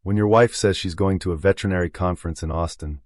When your wife says she's going to a veterinary conference in Austin,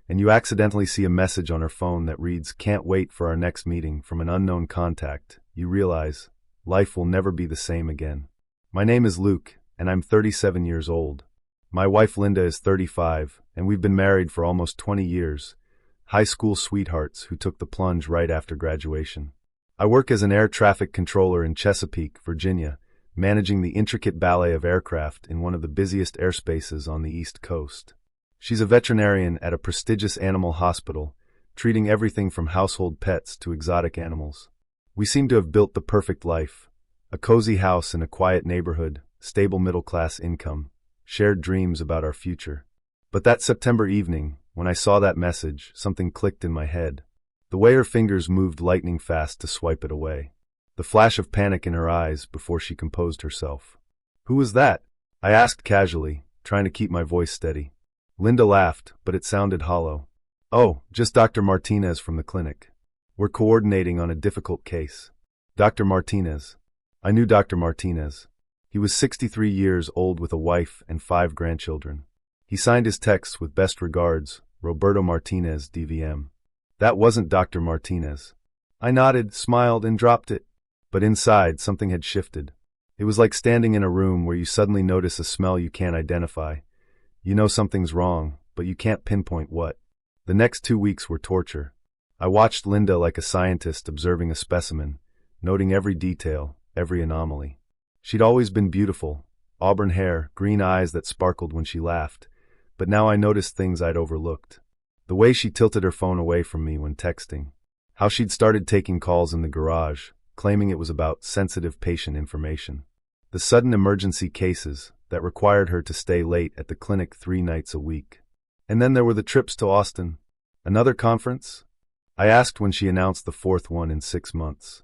and you accidentally see a message on her phone that reads, "Can't wait for our next meeting," from an unknown contact, you realize life will never be the same again. My name is Luke, and I'm 37 years old. My wife Linda is 35, and we've been married for almost 20 years. High school sweethearts who took the plunge right after graduation. I work as an air traffic controller in Chesapeake, Virginia, managing the intricate ballet of aircraft in one of the busiest airspaces on the East Coast. She's a veterinarian at a prestigious animal hospital, treating everything from household pets to exotic animals. We seem to have built the perfect life. A cozy house in a quiet neighborhood, stable middle-class income, shared dreams about our future. But that September evening, when I saw that message, something clicked in my head. The way her fingers moved lightning fast to swipe it away. The flash of panic in her eyes before she composed herself. "Who was that?" I asked casually, trying to keep my voice steady. Linda laughed, but it sounded hollow. "Oh, just Dr. Martinez from the clinic. We're coordinating on a difficult case." Dr. Martinez. I knew Dr. Martinez. He was 63 years old with a wife and 5 grandchildren. He signed his texts with "Best regards, Roberto Martinez, DVM." That wasn't Dr. Martinez. I nodded, smiled, and dropped it. But inside, something had shifted. It was like standing in a room where you suddenly notice a smell you can't identify. You know something's wrong, but you can't pinpoint what. The next 2 weeks were torture. I watched Linda like a scientist observing a specimen, noting every detail, every anomaly. She'd always been beautiful, auburn hair, green eyes that sparkled when she laughed, but now I noticed things I'd overlooked. The way she tilted her phone away from me when texting. How she'd started taking calls in the garage, claiming it was about sensitive patient information. The sudden emergency cases that required her to stay late at the clinic 3 nights a week. And then there were the trips to Austin. Another conference? I asked when she announced the 4th one in 6 months.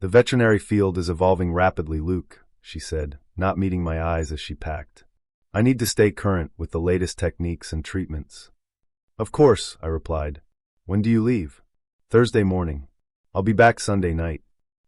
"The veterinary field is evolving rapidly, Luke," she said, not meeting my eyes as she packed. "I need to stay current with the latest techniques and treatments." "Of course," I replied. "When do you leave?" "Thursday morning. I'll be back Sunday night."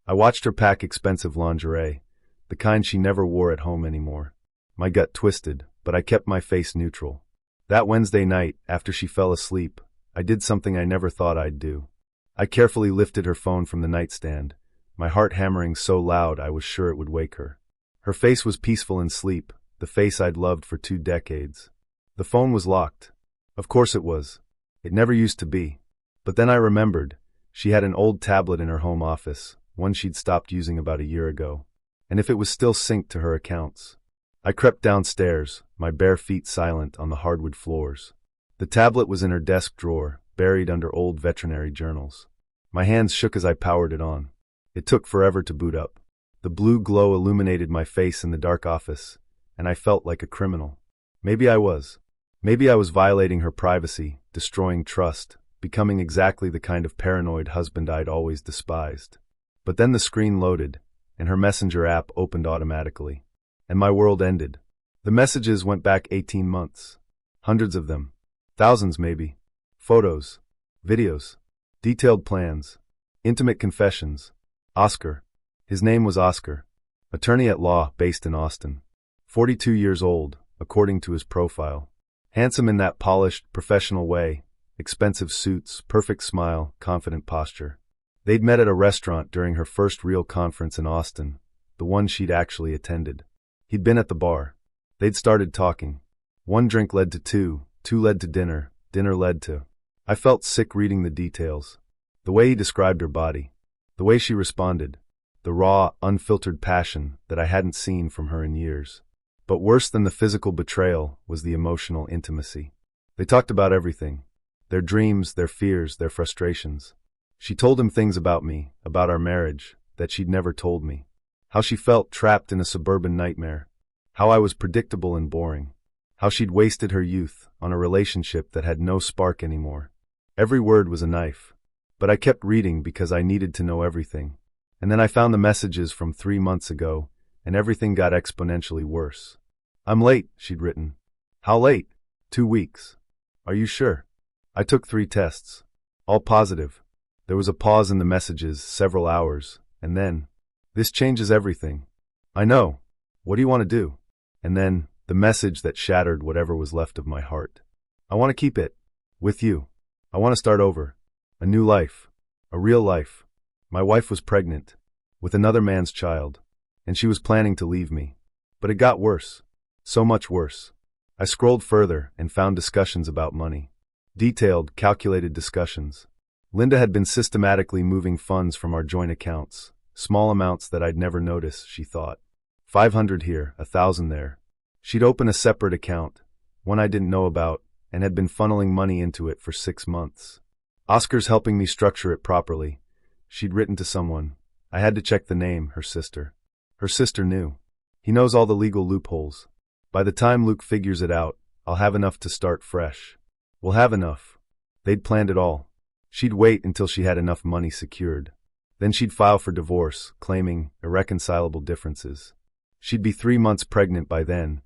I watched her pack expensive lingerie, the kind she never wore at home anymore. My gut twisted, but I kept my face neutral. That Wednesday night, after she fell asleep, I did something I never thought I'd do. I carefully lifted her phone from the nightstand, my heart hammering so loud I was sure it would wake her. Her face was peaceful in sleep, the face I'd loved for 2 decades. The phone was locked. Of course it was. It never used to be. But then I remembered, she had an old tablet in her home office, one she'd stopped using about a year ago. And if it was still synced to her accounts. I crept downstairs, my bare feet silent on the hardwood floors. The tablet was in her desk drawer, buried under old veterinary journals. My hands shook as I powered it on. It took forever to boot up. The blue glow illuminated my face in the dark office, and I felt like a criminal. Maybe I was. Maybe I was violating her privacy, destroying trust, becoming exactly the kind of paranoid husband I'd always despised. But then the screen loaded, and her messenger app opened automatically. And my world ended. The messages went back 18 months. Hundreds of them. Thousands maybe. Photos. Videos. Detailed plans. Intimate confessions. Oscar. His name was Oscar. Attorney at law based in Austin. 42 years old, according to his profile. Handsome in that polished, professional way. Expensive suits, perfect smile, confident posture. They'd met at a restaurant during her first real conference in Austin, the one she'd actually attended. He'd been at the bar. They'd started talking. 1 drink led to 2, 2 led to dinner, dinner led to... I felt sick reading the details. The way he described her body. The way she responded. The raw, unfiltered passion that I hadn't seen from her in years. But worse than the physical betrayal was the emotional intimacy. They talked about everything. Their dreams, their fears, their frustrations. She told him things about me, about our marriage, that she'd never told me. How she felt trapped in a suburban nightmare. How I was predictable and boring. How she'd wasted her youth on a relationship that had no spark anymore. Every word was a knife. But I kept reading because I needed to know everything. And then I found the messages from 3 months ago, and everything got exponentially worse. "I'm late," she'd written. "How late?" 2 weeks. "Are you sure?" I took 3 tests. All positive. There was a pause in the messages, several hours, and then, "This changes everything." "I know. What do you want to do?" And then, The message that shattered whatever was left of my heart. I want to keep it. With you. I want to start over. A new life. A real life. My wife was pregnant. With another man's child. And she was planning to leave me. But it got worse. So much worse. I scrolled further and found discussions about money. Detailed, calculated discussions. Linda had been systematically moving funds from our joint accounts. Small amounts that I'd never notice, she thought. 500 here, 1,000 there. She'd open a separate account, one I didn't know about, and had been funneling money into it for 6 months. Oscar's helping me structure it properly. She'd written to someone. I had to check the name, her sister. Her sister knew. He knows all the legal loopholes. By the time Luke figures it out, I'll have enough to start fresh. We'll have enough. They'd planned it all. She'd wait until she had enough money secured. Then she'd file for divorce, claiming irreconcilable differences. She'd be 3 months pregnant by then,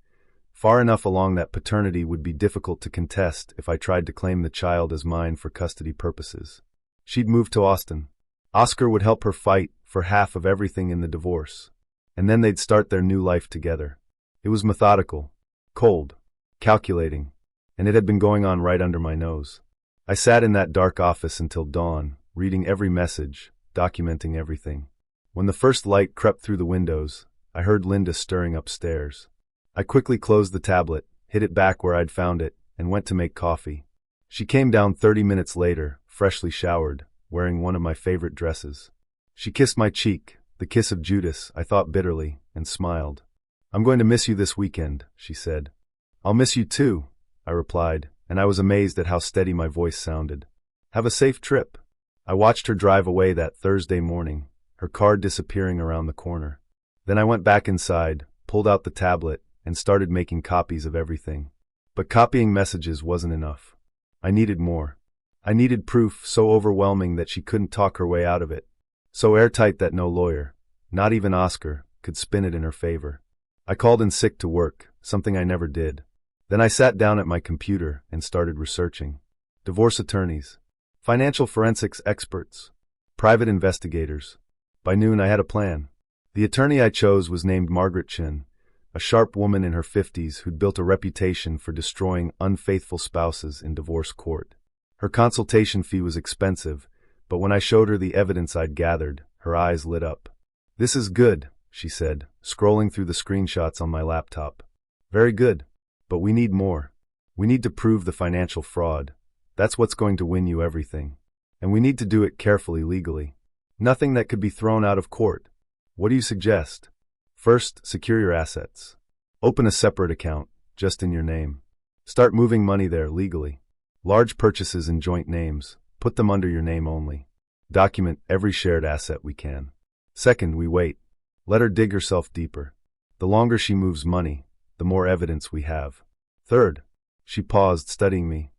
far enough along that paternity would be difficult to contest if I tried to claim the child as mine for custody purposes. She'd move to Austin. Oscar would help her fight for half of everything in the divorce. And then they'd start their new life together. It was methodical, cold, calculating, and it had been going on right under my nose. I sat in that dark office until dawn, reading every message, documenting everything. When the first light crept through the windows, I heard Linda stirring upstairs. I quickly closed the tablet, hid it back where I'd found it, and went to make coffee. She came down 30 minutes later, freshly showered, wearing one of my favorite dresses. She kissed my cheek, the kiss of Judas, I thought bitterly, and smiled. "I'm going to miss you this weekend," she said. "I'll miss you too," I replied, and I was amazed at how steady my voice sounded. "Have a safe trip." I watched her drive away that Thursday morning, her car disappearing around the corner. Then I went back inside, pulled out the tablet, and started making copies of everything. But copying messages wasn't enough. I needed more. I needed proof so overwhelming that she couldn't talk her way out of it. So airtight that no lawyer, not even Oscar, could spin it in her favor. I called in sick to work, something I never did. Then I sat down at my computer and started researching. Divorce attorneys, financial forensics experts, private investigators. By noon I had a plan. The attorney I chose was named Margaret Chin, a sharp woman in her 50s who'd built a reputation for destroying unfaithful spouses in divorce court. Her consultation fee was expensive, but when I showed her the evidence I'd gathered, her eyes lit up. "This is good," she said, scrolling through the screenshots on my laptop. "Very good. But we need more. We need to prove the financial fraud. That's what's going to win you everything. And we need to do it carefully legally. Nothing that could be thrown out of court. What do you suggest? First, secure your assets. Open a separate account, just in your name. Start moving money there legally. Large purchases in joint names, put them under your name only. Document every shared asset we can. Second, we wait. Let her dig herself deeper. The longer she moves money, the more evidence we have. Third, she paused, studying me.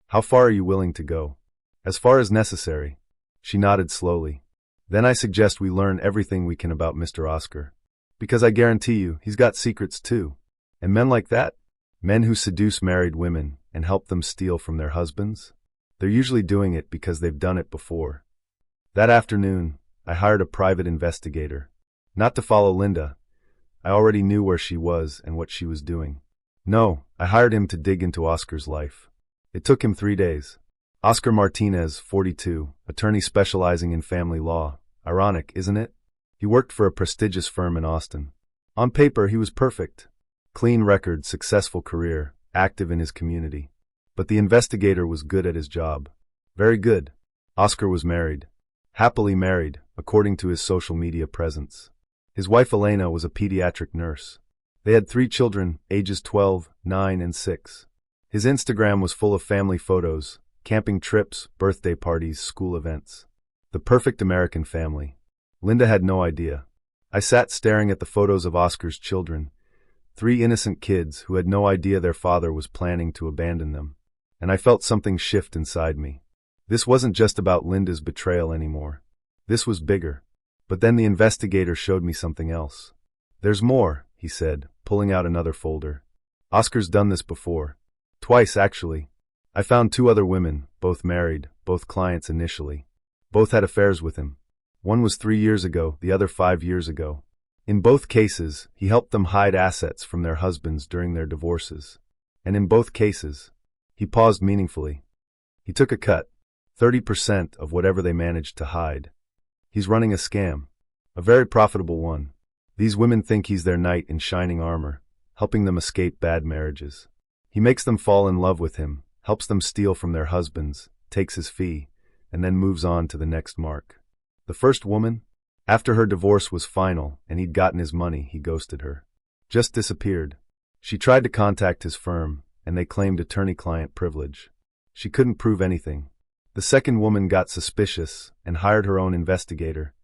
How far are you willing to go? As far as necessary. She nodded slowly. Then I suggest we learn everything we can about Mr. Oscar. Because I guarantee you, he's got secrets too. And men like that? Men who seduce married women and help them steal from their husbands? They're usually doing it because they've done it before. That afternoon, I hired a private investigator. Not to follow Linda. I already knew where she was and what she was doing. No, I hired him to dig into Oscar's life. It took him 3 days. Oscar Martinez, 42, attorney specializing in family law. Ironic, isn't it? He worked for a prestigious firm in Austin. On paper, he was perfect. Clean record, successful career, active in his community. But the investigator was good at his job. Very good. Oscar was married. Happily married, according to his social media presence. His wife Elena was a pediatric nurse. They had 3 children, ages 12, 9, and 6. His Instagram was full of family photos, camping trips, birthday parties, school events. The perfect American family. Linda had no idea. I sat staring at the photos of Oscar's children, 3 innocent kids who had no idea their father was planning to abandon them. And I felt something shift inside me. This wasn't just about Linda's betrayal anymore. This was bigger. But then the investigator showed me something else. "There's more," he said, pulling out another folder. "Oscar's done this before. Twice, actually. I found 2 other women, both married, both clients initially. Both had affairs with him. One was 3 years ago, the other 5 years ago. In both cases, he helped them hide assets from their husbands during their divorces. And in both cases, he paused meaningfully. He took a cut, 30% of whatever they managed to hide. He's running a scam, a very profitable one. These women think he's their knight in shining armor, helping them escape bad marriages. He makes them fall in love with him, helps them steal from their husbands, takes his fee, and then moves on to the next mark. The first woman, after her divorce was final and he'd gotten his money, he ghosted her. Just disappeared. She tried to contact his firm, and they claimed attorney-client privilege. She couldn't prove anything. The second woman got suspicious and hired her own investigator.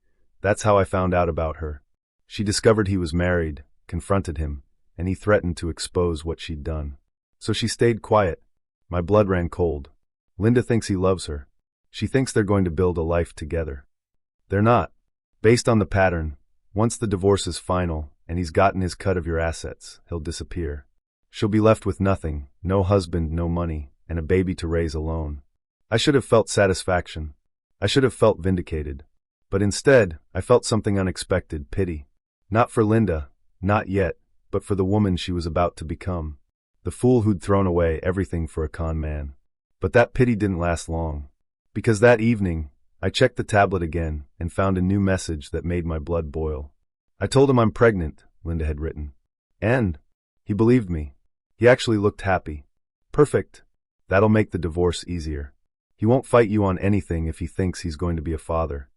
That's how I found out about her. She discovered he was married, confronted him, and he threatened to expose what she'd done. So she stayed quiet. My blood ran cold. Linda thinks he loves her. She thinks they're going to build a life together. They're not. Based on the pattern, once the divorce is final and he's gotten his cut of your assets, he'll disappear. She'll be left with nothing, no husband, no money, and a baby to raise alone. I should have felt satisfaction. I should have felt vindicated. But instead, I felt something unexpected, pity. Not for Linda, not yet, but for the woman she was about to become. The fool who'd thrown away everything for a con man. But that pity didn't last long. Because that evening, I checked the tablet again and found a new message that made my blood boil. I told him I'm pregnant, Linda had written. And he believed me. He actually looked happy. Perfect. That'll make the divorce easier. He won't fight you on anything if he thinks he's going to be a father.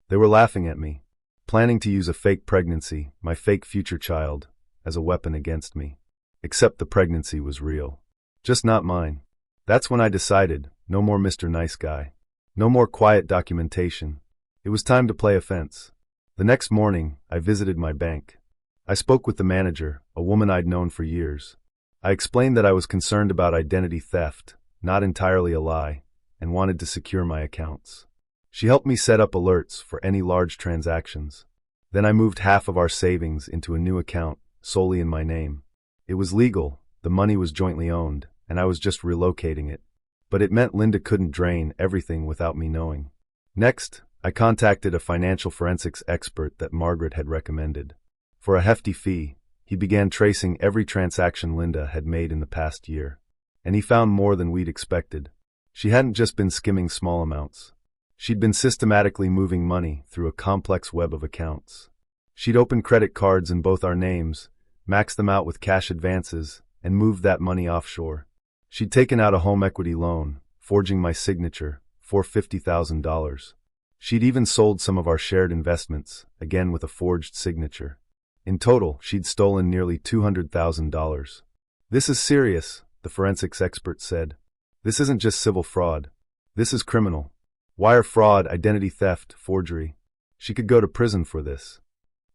They were laughing at me, planning to use a fake pregnancy, my fake future child, as a weapon against me. Except the pregnancy was real. Just not mine. That's when I decided, no more Mr. Nice Guy. No more quiet documentation. It was time to play offense. The next morning, I visited my bank. I spoke with the manager, a woman I'd known for years. I explained that I was concerned about identity theft, not entirely a lie, and wanted to secure my accounts. She helped me set up alerts for any large transactions. Then I moved half of our savings into a new account, solely in my name. It was legal, the money was jointly owned, and I was just relocating it. But it meant Linda couldn't drain everything without me knowing. Next, I contacted a financial forensics expert that Margaret had recommended. For a hefty fee, he began tracing every transaction Linda had made in the past year. And he found more than we'd expected. She hadn't just been skimming small amounts. She'd been systematically moving money through a complex web of accounts. She'd opened credit cards in both our names, maxed them out with cash advances, and moved that money offshore. She'd taken out a home equity loan, forging my signature, for $50,000. She'd even sold some of our shared investments, again with a forged signature. In total, she'd stolen nearly $200,000. This is serious, the forensics expert said. This isn't just civil fraud. This is criminal. Wire fraud, identity theft, forgery. She could go to prison for this.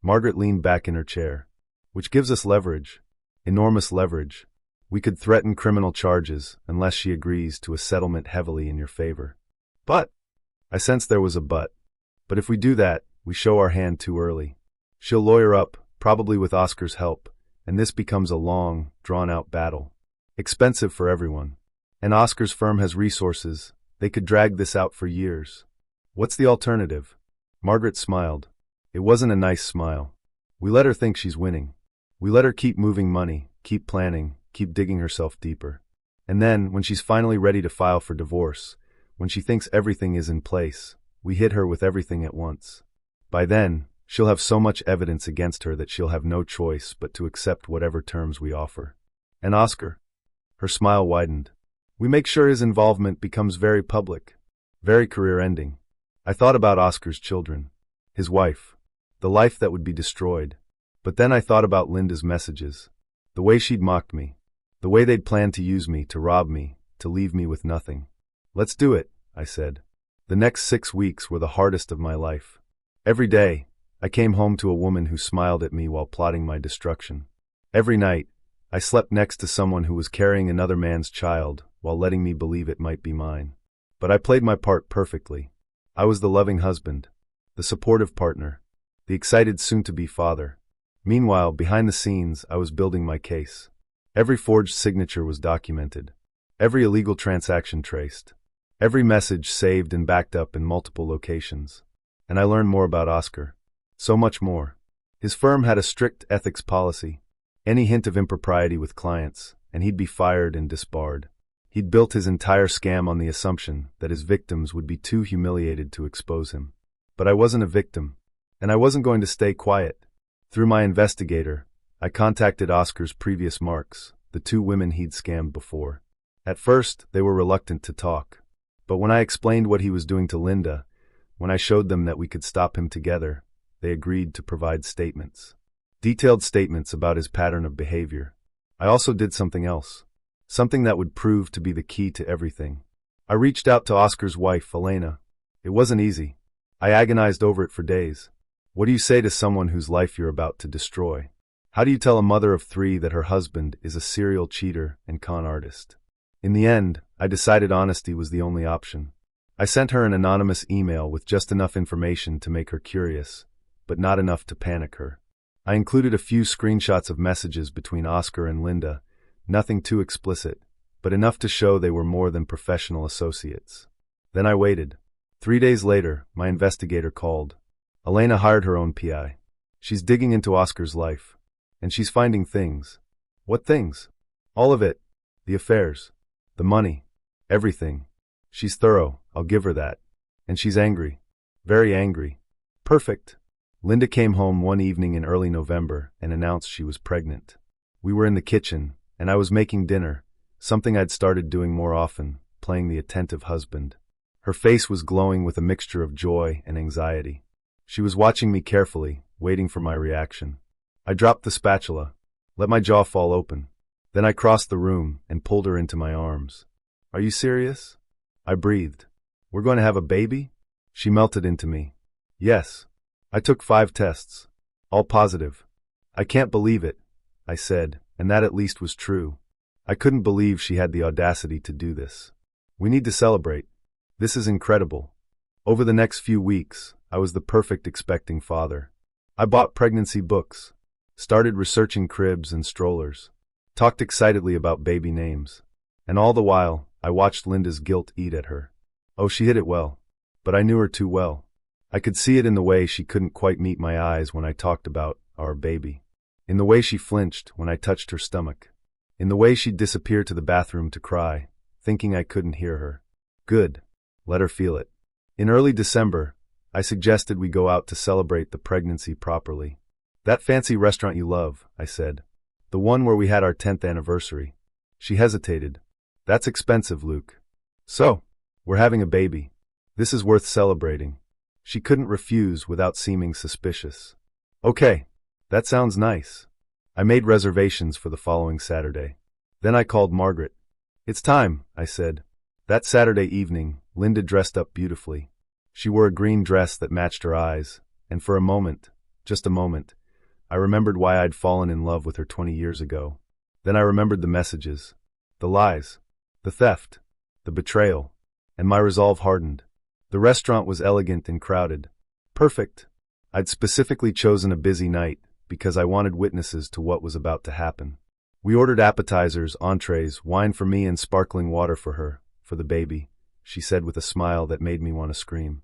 Margaret leaned back in her chair. Which gives us leverage. Enormous leverage. We could threaten criminal charges unless she agrees to a settlement heavily in your favor. But, I sensed there was a but. But if we do that, we show our hand too early. She'll lawyer up, probably with Oscar's help, and this becomes a long, drawn-out battle. Expensive for everyone. And Oscar's firm has resources. They could drag this out for years. What's the alternative? Margaret smiled. It wasn't a nice smile. We let her think she's winning. We let her keep moving money, keep planning, keep digging herself deeper. And then, when she's finally ready to file for divorce, when she thinks everything is in place, we hit her with everything at once. By then, she'll have so much evidence against her that she'll have no choice but to accept whatever terms we offer. And Oscar? Her smile widened. We make sure his involvement becomes very public, very career-ending. I thought about Oscar's children, his wife, the life that would be destroyed. But then I thought about Linda's messages, the way she'd mocked me, the way they'd planned to use me, to rob me, to leave me with nothing. Let's do it, I said. The next 6 weeks were the hardest of my life. Every day, I came home to a woman who smiled at me while plotting my destruction. Every night, I slept next to someone who was carrying another man's child while letting me believe it might be mine. But I played my part perfectly. I was the loving husband, the supportive partner, the excited soon-to-be father. Meanwhile, behind the scenes, I was building my case. Every forged signature was documented, every illegal transaction traced, every message saved and backed up in multiple locations. And I learned more about Oscar. So much more. His firm had a strict ethics policy. Any hint of impropriety with clients, and he'd be fired and disbarred. He'd built his entire scam on the assumption that his victims would be too humiliated to expose him. But I wasn't a victim, and I wasn't going to stay quiet. Through my investigator, I contacted Oscar's previous marks, the 2 women he'd scammed before. At first, they were reluctant to talk. But when I explained what he was doing to Linda, when I showed them that we could stop him together, they agreed to provide statements. Detailed statements about his pattern of behavior. I also did something else. Something that would prove to be the key to everything. I reached out to Oscar's wife, Elena. It wasn't easy. I agonized over it for days. What do you say to someone whose life you're about to destroy? How do you tell a mother of 3 that her husband is a serial cheater and con artist? In the end, I decided honesty was the only option. I sent her an anonymous email with just enough information to make her curious, but not enough to panic her. I included a few screenshots of messages between Oscar and Linda, nothing too explicit, but enough to show they were more than professional associates. Then I waited. 3 days later, my investigator called. Elena hired her own PI. She's digging into Oscar's life. And she's finding things. What things? All of it. The affairs. The money. Everything. She's thorough, I'll give her that. And she's angry. Very angry. Perfect. Linda came home one evening in early November and announced she was pregnant. We were in the kitchen, and I was making dinner, something I'd started doing more often, playing the attentive husband. Her face was glowing with a mixture of joy and anxiety. She was watching me carefully, waiting for my reaction. I dropped the spatula, let my jaw fall open. Then I crossed the room and pulled her into my arms. Are you serious? I breathed. We're going to have a baby? She melted into me. Yes. I took 5 tests. All positive. I can't believe it, I said, and that at least was true. I couldn't believe she had the audacity to do this. We need to celebrate. This is incredible. Over the next few weeks, I was the perfect expecting father. I bought pregnancy books, started researching cribs and strollers, talked excitedly about baby names. And all the while, I watched Linda's guilt eat at her. Oh, she hid it well. But I knew her too well. I could see it in the way she couldn't quite meet my eyes when I talked about our baby. In the way she flinched when I touched her stomach. In the way she'd disappear to the bathroom to cry, thinking I couldn't hear her. Good. Let her feel it. In early December, I suggested we go out to celebrate the pregnancy properly. That fancy restaurant you love, I said. The one where we had our 10th anniversary. She hesitated. That's expensive, Luke. So, we're having a baby. This is worth celebrating. She couldn't refuse without seeming suspicious. Okay, that sounds nice. I made reservations for the following Saturday. Then I called Margaret. It's time, I said. That Saturday evening, Linda dressed up beautifully. She wore a green dress that matched her eyes, and for a moment, just a moment, I remembered why I'd fallen in love with her 20 years ago. Then I remembered the messages, the lies, the theft, the betrayal, and my resolve hardened. The restaurant was elegant and crowded. Perfect. I'd specifically chosen a busy night because I wanted witnesses to what was about to happen. We ordered appetizers, entrees, wine for me and sparkling water for her, for the baby, she said with a smile that made me want to scream.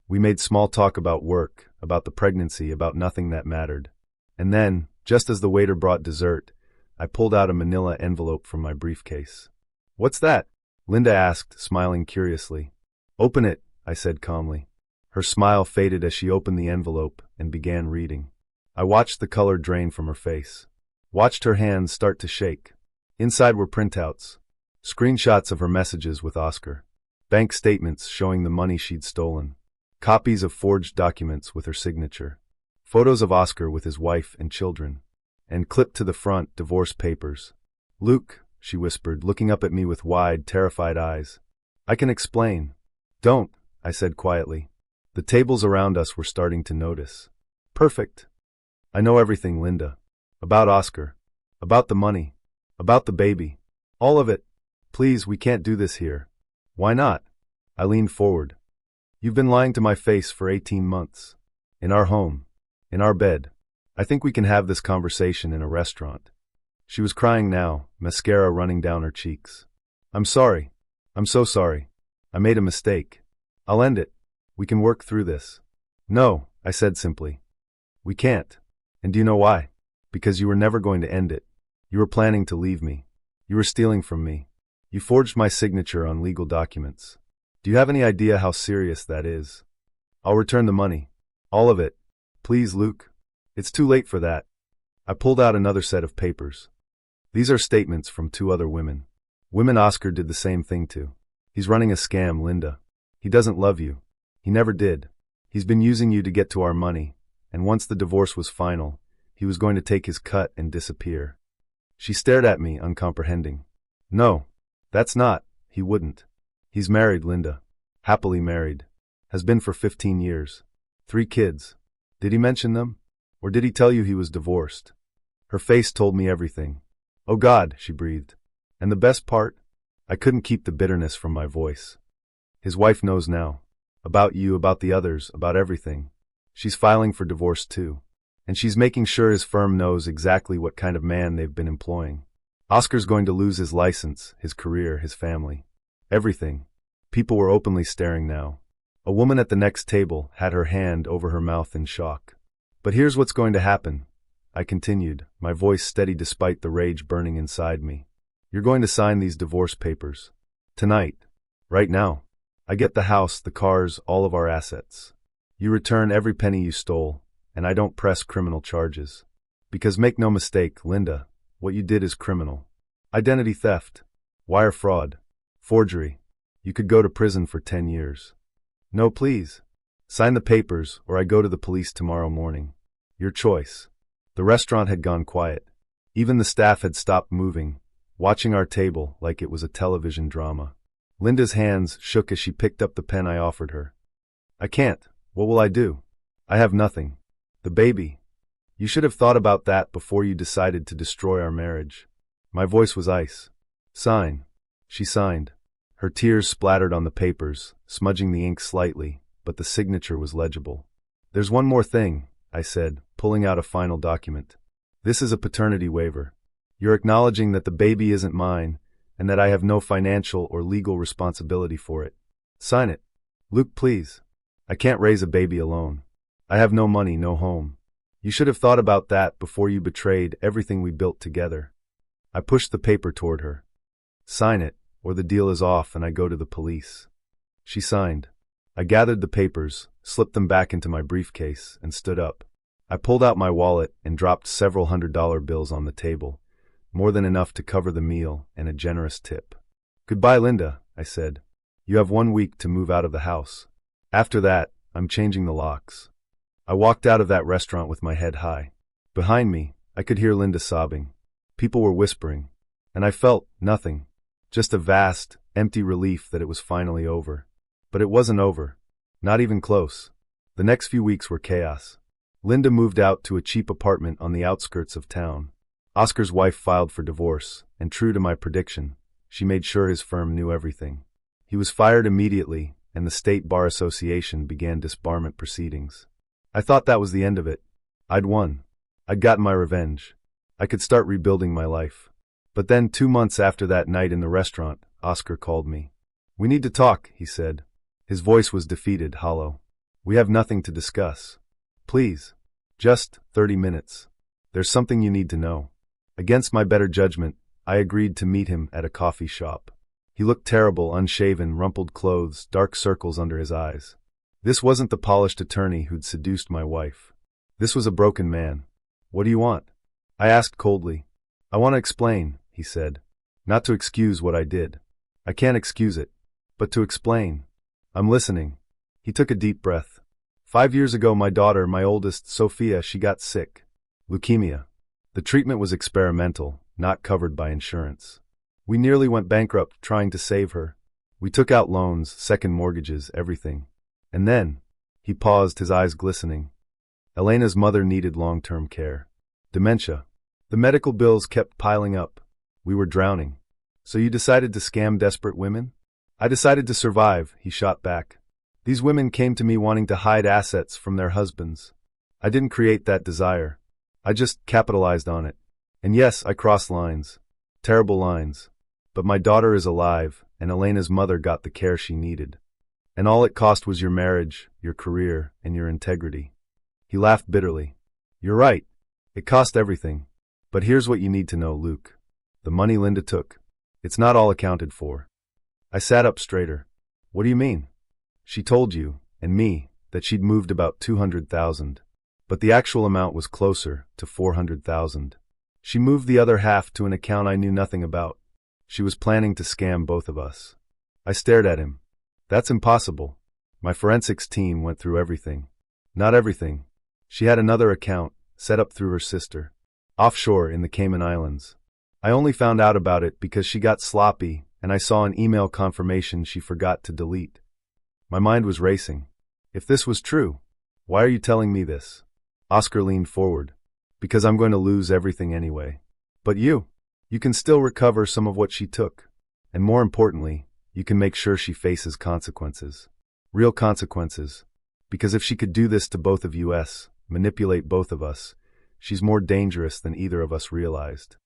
We made small talk about work, about the pregnancy, about nothing that mattered. And then, just as the waiter brought dessert, I pulled out a manila envelope from my briefcase. What's that? Linda asked, smiling curiously. Open it, I said calmly. Her smile faded as she opened the envelope and began reading. I watched the color drain from her face. Watched her hands start to shake. Inside were printouts. Screenshots of her messages with Oscar. Bank statements showing the money she'd stolen. Copies of forged documents with her signature. Photos of Oscar with his wife and children. And clipped to the front, divorce papers. Luke, she whispered, looking up at me with wide, terrified eyes. I can explain. Don't, I said quietly. The tables around us were starting to notice. Perfect. I know everything, Linda. About Oscar. About the money. About the baby. All of it. Please, we can't do this here. Why not? I leaned forward. You've been lying to my face for 18 months. In our home. In our bed. I think we can have this conversation in a restaurant. She was crying now, mascara running down her cheeks. I'm sorry. I'm so sorry. I made a mistake. I'll end it. We can work through this. No, I said simply. We can't. And do you know why? Because you were never going to end it. You were planning to leave me. You were stealing from me. You forged my signature on legal documents. Do you have any idea how serious that is? I'll return the money. All of it. Please, Luke. It's too late for that. I pulled out another set of papers. These are statements from 2 other women. Women Oscar did the same thing to. He's running a scam, Linda. He doesn't love you. He never did. He's been using you to get to our money, and once the divorce was final, he was going to take his cut and disappear. She stared at me, uncomprehending. No, that's not. He wouldn't. He's married, Linda. Happily married. Has been for 15 years. 3 kids. Did he mention them? Or did he tell you he was divorced? Her face told me everything. Oh God, she breathed. And the best part? I couldn't keep the bitterness from my voice. His wife knows now. About you, about the others, about everything. She's filing for divorce too. And she's making sure his firm knows exactly what kind of man they've been employing. Oscar's going to lose his license, his career, his family. Everything. People were openly staring now. A woman at the next table had her hand over her mouth in shock. But here's what's going to happen, I continued, my voice steady despite the rage burning inside me. You're going to sign these divorce papers. Tonight. Right now. I get the house, the cars, all of our assets. You return every penny you stole, and I don't press criminal charges. Because make no mistake, Linda, what you did is criminal. Identity theft. Wire fraud. Forgery. You could go to prison for 10 years. No, please. Sign the papers, or I go to the police tomorrow morning. Your choice. The restaurant had gone quiet. Even the staff had stopped moving, watching our table like it was a television drama. Linda's hands shook as she picked up the pen I offered her. I can't. What will I do? I have nothing. The baby. You should have thought about that before you decided to destroy our marriage. My voice was ice. Sign. She signed. Her tears splattered on the papers, smudging the ink slightly, but the signature was legible. There's one more thing, I said, pulling out a final document. This is a paternity waiver. You're acknowledging that the baby isn't mine, and that I have no financial or legal responsibility for it. Sign it. Luke, please. I can't raise a baby alone. I have no money, no home. You should have thought about that before you betrayed everything we built together. I pushed the paper toward her. Sign it, or the deal is off and I go to the police. She signed. I gathered the papers, slipped them back into my briefcase, and stood up. I pulled out my wallet and dropped several $100 bills on the table, more than enough to cover the meal and a generous tip. Goodbye, Linda, I said. You have 1 week to move out of the house. After that, I'm changing the locks. I walked out of that restaurant with my head high. Behind me, I could hear Linda sobbing. People were whispering, and I felt nothing, just a vast, empty relief that it was finally over. But it wasn't over. Not even close. The next few weeks were chaos. Linda moved out to a cheap apartment on the outskirts of town. Oscar's wife filed for divorce, and true to my prediction, she made sure his firm knew everything. He was fired immediately, and the State Bar Association began disbarment proceedings. I thought that was the end of it. I'd won. I'd gotten my revenge. I could start rebuilding my life. But then 2 months after that night in the restaurant, Oscar called me. We need to talk, he said. His voice was defeated, hollow. We have nothing to discuss. Please. Just 30 minutes. There's something you need to know. Against my better judgment, I agreed to meet him at a coffee shop. He looked terrible, unshaven, rumpled clothes, dark circles under his eyes. This wasn't the polished attorney who'd seduced my wife. This was a broken man. What do you want? I asked coldly. I want to explain, he said. Not to excuse what I did. I can't excuse it. But to explain. I'm listening. He took a deep breath. 5 years ago, my daughter, my oldest, Sophia, she got sick. Leukemia. The treatment was experimental, not covered by insurance. We nearly went bankrupt trying to save her. We took out loans, second mortgages, everything. And then, he paused, his eyes glistening. Elena's mother needed long-term care. Dementia. The medical bills kept piling up. We were drowning. So you decided to scam desperate women? I decided to survive, he shot back. These women came to me wanting to hide assets from their husbands. I didn't create that desire. I just capitalized on it. And yes, I crossed lines. Terrible lines. But my daughter is alive, and Elena's mother got the care she needed. And all it cost was your marriage, your career, and your integrity. He laughed bitterly. You're right. It cost everything. But here's what you need to know, Luke. The money Linda took. It's not all accounted for. I sat up straighter. What do you mean? She told you, and me, that she'd moved about 200,000. But the actual amount was closer to 400,000. She moved the other half to an account I knew nothing about. She was planning to scam both of us. I stared at him. That's impossible. My forensics team went through everything. Not everything. She had another account, set up through her sister, offshore in the Cayman Islands. I only found out about it because she got sloppy and I saw an email confirmation she forgot to delete. My mind was racing. If this was true, why are you telling me this? Oscar leaned forward. Because I'm going to lose everything anyway. But you can still recover some of what she took. And more importantly, you can make sure she faces consequences. Real consequences. Because if she could do this to both of us, manipulate both of us, she's more dangerous than either of us realized.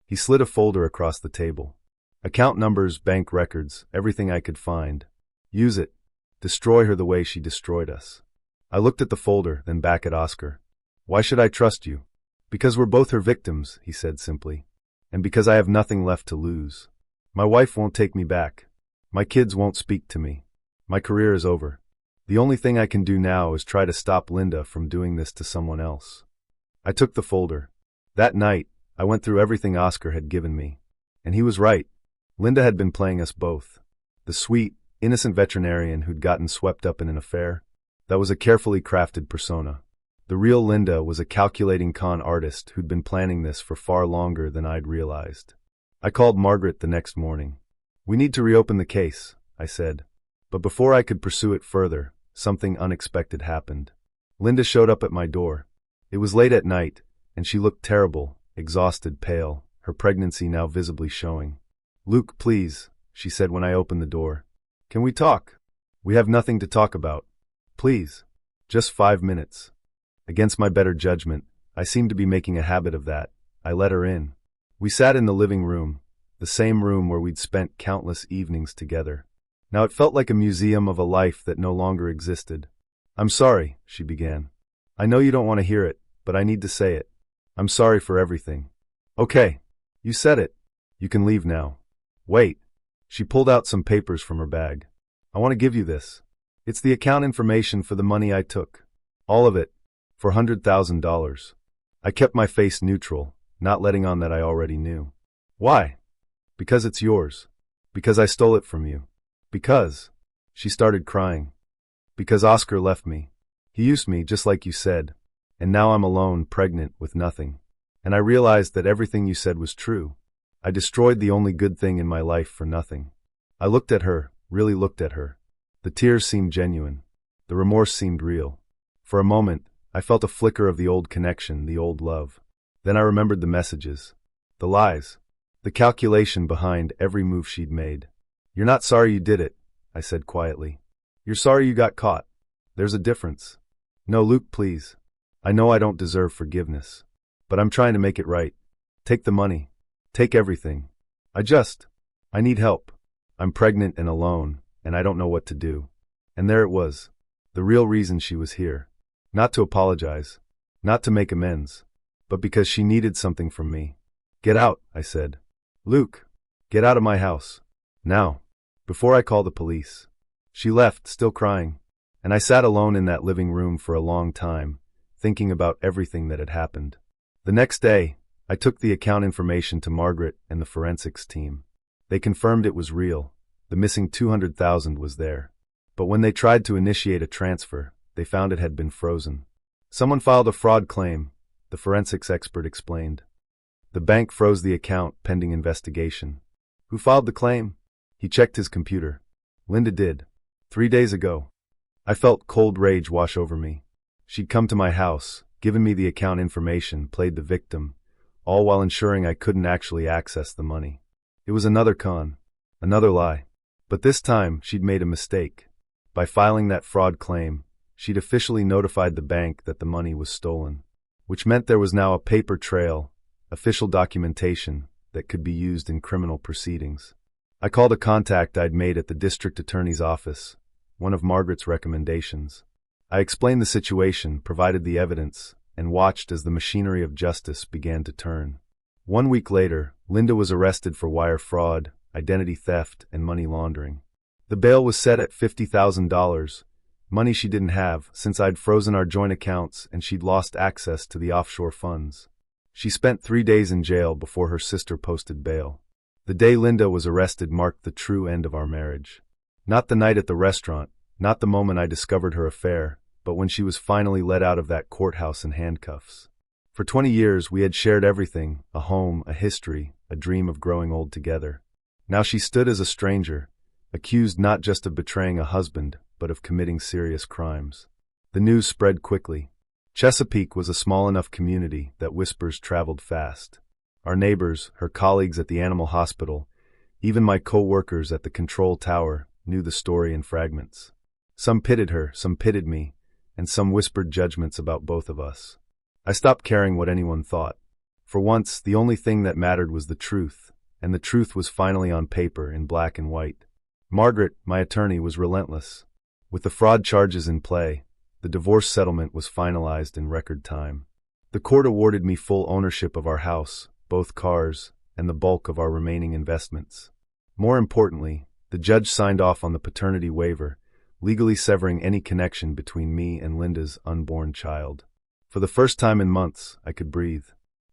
He slid a folder across the table. Account numbers, bank records, everything I could find. Use it. Destroy her the way she destroyed us. I looked at the folder, then back at Oscar. Why should I trust you? Because we're both her victims, he said simply. And because I have nothing left to lose. My wife won't take me back. My kids won't speak to me. My career is over. The only thing I can do now is try to stop Linda from doing this to someone else. I took the folder. That night, I went through everything Oscar had given me. And he was right. Linda had been playing us both. The sweet, innocent veterinarian who'd gotten swept up in an affair. That was a carefully crafted persona. The real Linda was a calculating con artist who'd been planning this for far longer than I'd realized. I called Margaret the next morning. We need to reopen the case, I said. But before I could pursue it further, something unexpected happened. Linda showed up at my door. It was late at night, and she looked terrible, exhausted, pale, her pregnancy now visibly showing. Luke, please, she said when I opened the door. Can we talk? We have nothing to talk about. Please. Just 5 minutes. Against my better judgment, I seemed to be making a habit of that. I let her in. We sat in the living room, the same room where we'd spent countless evenings together. Now it felt like a museum of a life that no longer existed. I'm sorry, she began. I know you don't want to hear it, but I need to say it. I'm sorry for everything. Okay. You said it. You can leave now. Wait. She pulled out some papers from her bag. I want to give you this. It's the account information for the money I took. All of it. For $100,000. I kept my face neutral, not letting on that I already knew. Why? Because it's yours. Because I stole it from you. Because. She started crying. Because Oscar left me. He used me just like you said. And now I'm alone, pregnant, with nothing. And I realized that everything you said was true. I destroyed the only good thing in my life for nothing. I looked at her, really looked at her. The tears seemed genuine. The remorse seemed real. For a moment, I felt a flicker of the old connection, the old love. Then I remembered the messages. The lies. The calculation behind every move she'd made. You're not sorry you did it, I said quietly. You're sorry you got caught. There's a difference. No, Luke, please. I know I don't deserve forgiveness. But I'm trying to make it right. Take the money. Take everything. I need help. I'm pregnant and alone, and I don't know what to do. And there it was. The real reason she was here. Not to apologize. Not to make amends. But because she needed something from me. Get out, I said. Luke, get out of my house. Now. Before I call the police. She left, still crying. And I sat alone in that living room for a long time, thinking about everything that had happened. The next day, I took the account information to Margaret and the forensics team. They confirmed it was real. The missing 200,000 was there. But when they tried to initiate a transfer, they found it had been frozen. Someone filed a fraud claim, the forensics expert explained. The bank froze the account pending investigation. Who filed the claim? He checked his computer. Linda did. 3 days ago. I felt cold rage wash over me. She'd come to my house, given me the account information, played the victim, all while ensuring I couldn't actually access the money. It was another con, another lie. But this time, she'd made a mistake. By filing that fraud claim, she'd officially notified the bank that the money was stolen, which meant there was now a paper trail, official documentation, that could be used in criminal proceedings. I called a contact I'd made at the district attorney's office, one of Margaret's recommendations. I explained the situation, provided the evidence, and watched as the machinery of justice began to turn. 1 week later, Linda was arrested for wire fraud, identity theft, and money laundering. The bail was set at $50,000, money she didn't have since I'd frozen our joint accounts and she'd lost access to the offshore funds. She spent 3 days in jail before her sister posted bail. The day Linda was arrested marked the true end of our marriage. Not the night at the restaurant, not the moment I discovered her affair, but when she was finally let out of that courthouse in handcuffs. For 20 years we had shared everything, a home, a history, a dream of growing old together. Now she stood as a stranger, accused not just of betraying a husband, but of committing serious crimes. The news spread quickly. Chesapeake was a small enough community that whispers traveled fast. Our neighbors, her colleagues at the animal hospital, even my co-workers at the control tower knew the story in fragments. Some pitied her, some pitied me, and some whispered judgments about both of us. I stopped caring what anyone thought. For once, the only thing that mattered was the truth, and the truth was finally on paper in black and white. Margaret, my attorney, was relentless. With the fraud charges in play, the divorce settlement was finalized in record time. The court awarded me full ownership of our house, both cars, and the bulk of our remaining investments. More importantly, the judge signed off on the paternity waiver, legally severing any connection between me and Linda's unborn child. For the first time in months, I could breathe.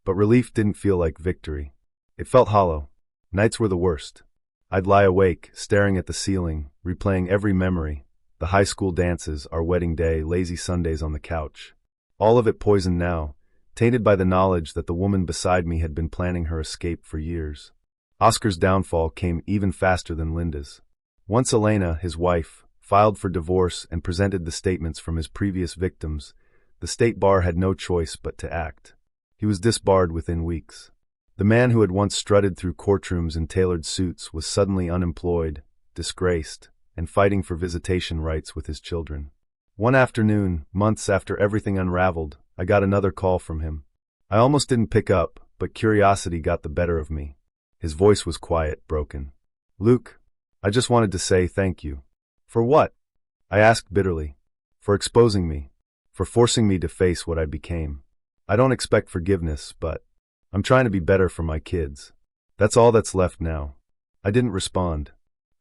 But relief didn't feel like victory. It felt hollow. Nights were the worst. I'd lie awake, staring at the ceiling, replaying every memory, the high school dances, our wedding day, lazy Sundays on the couch. All of it poisoned now, tainted by the knowledge that the woman beside me had been planning her escape for years. Oscar's downfall came even faster than Linda's. Once Elena, his wife, filed for divorce and presented the statements from his previous victims, the state bar had no choice but to act. He was disbarred within weeks. The man who had once strutted through courtrooms in tailored suits was suddenly unemployed, disgraced, and fighting for visitation rights with his children. One afternoon, months after everything unraveled, I got another call from him. I almost didn't pick up, but curiosity got the better of me. His voice was quiet, broken. "Luke, I just wanted to say thank you." "For what?" I asked bitterly. "For exposing me. For forcing me to face what I became. I don't expect forgiveness, but I'm trying to be better for my kids. That's all that's left now." I didn't respond.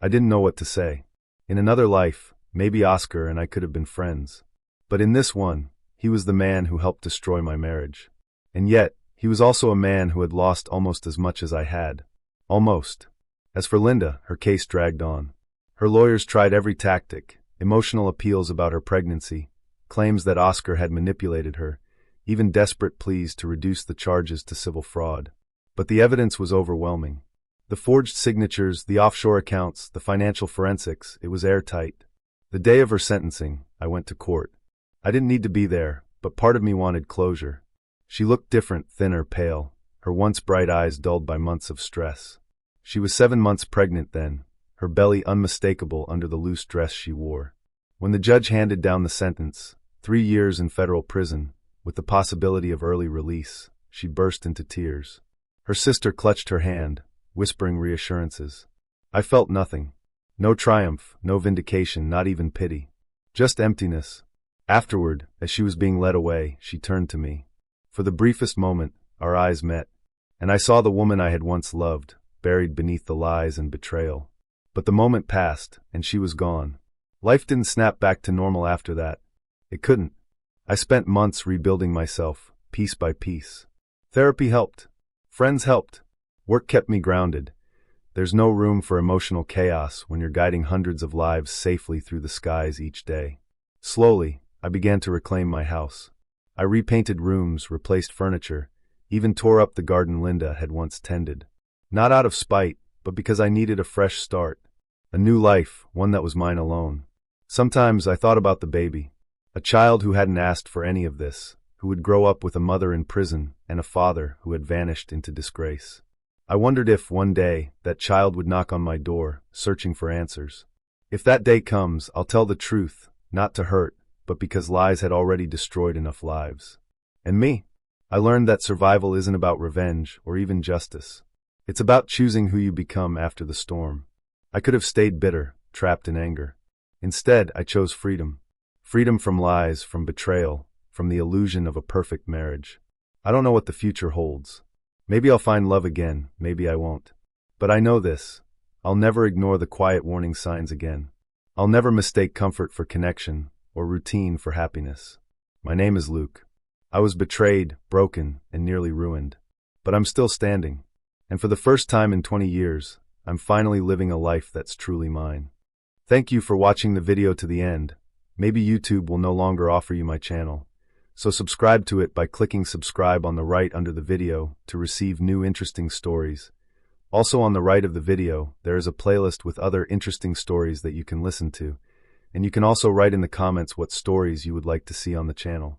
I didn't know what to say. In another life, maybe Oscar and I could have been friends. But in this one, he was the man who helped destroy my marriage. And yet, he was also a man who had lost almost as much as I had. Almost. As for Linda, her case dragged on. Her lawyers tried every tactic, emotional appeals about her pregnancy, claims that Oscar had manipulated her, even desperate pleas to reduce the charges to civil fraud. But the evidence was overwhelming. The forged signatures, the offshore accounts, the financial forensics, it was airtight. The day of her sentencing, I went to court. I didn't need to be there, but part of me wanted closure. She looked different, thinner, pale, her once bright eyes dulled by months of stress. She was 7 months pregnant then, her belly unmistakable under the loose dress she wore. When the judge handed down the sentence, 3 years in federal prison, with the possibility of early release, she burst into tears. Her sister clutched her hand, whispering reassurances. I felt nothing. No triumph, no vindication, not even pity. Just emptiness. Afterward, as she was being led away, she turned to me. For the briefest moment, our eyes met, and I saw the woman I had once loved, buried beneath the lies and betrayal. But the moment passed, and she was gone. Life didn't snap back to normal after that. It couldn't. I spent months rebuilding myself, piece by piece. Therapy helped. Friends helped. Work kept me grounded. There's no room for emotional chaos when you're guiding hundreds of lives safely through the skies each day. Slowly, I began to reclaim my house. I repainted rooms, replaced furniture, even tore up the garden Linda had once tended. Not out of spite, but because I needed a fresh start. A new life, one that was mine alone. Sometimes I thought about the baby. A child who hadn't asked for any of this, who would grow up with a mother in prison and a father who had vanished into disgrace. I wondered if, one day, that child would knock on my door, searching for answers. If that day comes, I'll tell the truth, not to hurt, but because lies had already destroyed enough lives. And me? I learned that survival isn't about revenge or even justice. It's about choosing who you become after the storm. I could have stayed bitter, trapped in anger. Instead, I chose freedom. Freedom from lies, from betrayal, from the illusion of a perfect marriage. I don't know what the future holds. Maybe I'll find love again, maybe I won't. But I know this. I'll never ignore the quiet warning signs again. I'll never mistake comfort for connection or routine for happiness. My name is Luke. I was betrayed, broken, and nearly ruined. But I'm still standing. And for the first time in 20 years, I'm finally living a life that's truly mine. Thank you for watching the video to the end. Maybe YouTube will no longer offer you my channel. So subscribe to it by clicking subscribe on the right under the video to receive new interesting stories. Also on the right of the video, there is a playlist with other interesting stories that you can listen to. And you can also write in the comments what stories you would like to see on the channel.